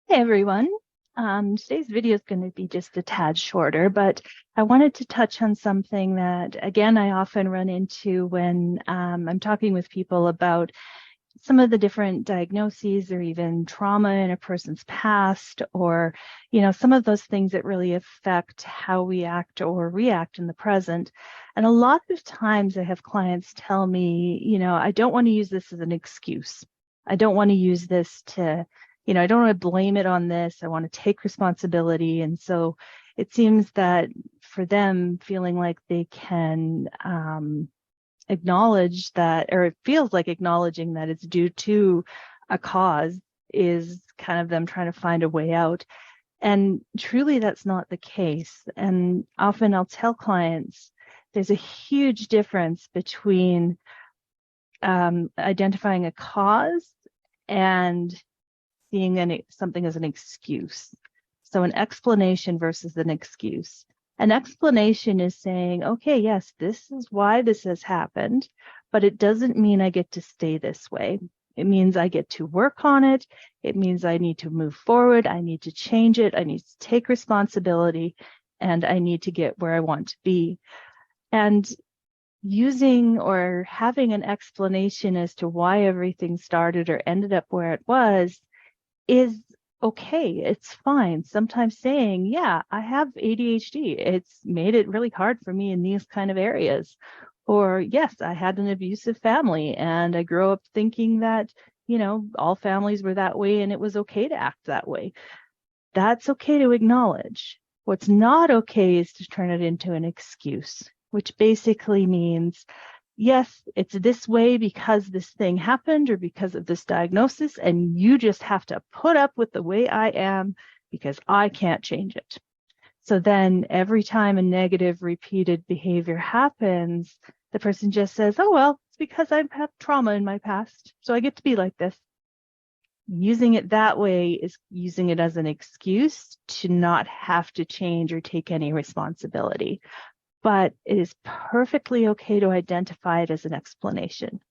Hey everyone. Today's video is going to be just a tad shorter, but I wanted to touch on something that, again, I often run into when I'm talking with people about some of the different diagnoses or even trauma in a person's past, or, some of those things that really affect how we act or react in the present. And a lot of times I have clients tell me, I don't want to use this as an excuse. I don't want to use this to I don't want to blame it on this. I want to take responsibility. And so it seems that for them, feeling like they can acknowledge that, or it feels like acknowledging that it's due to a cause is kind of them trying to find a way out. And truly, that's not the case. And often I'll tell clients there's a huge difference between identifying a cause and seeing something as an excuse. So an explanation versus an excuse. An explanation is saying, okay, yes, this is why this has happened, but it doesn't mean I get to stay this way. It means I get to work on it. It means I need to move forward. I need to change it. I need to take responsibility, and I need to get where I want to be. And using or having an explanation as to why everything started or ended up where it was is okay. It's fine. Sometimes saying, yeah, I have ADHD. It's made it really hard for me in these kind of areas. Or, yes, I had an abusive family and I grew up thinking that, all families were that way and it was okay to act that way. That's okay to acknowledge. What's not okay is to turn it into an excuse, which basically means, yes, it's this way because this thing happened or because of this diagnosis, and you just have to put up with the way I am because I can't change it. So then every time a negative repeated behavior happens, the person just says, oh, well, it's because I've had trauma in my past, so I get to be like this. Using it that way is using it as an excuse to not have to change or take any responsibility. But it is perfectly okay to identify it as an explanation.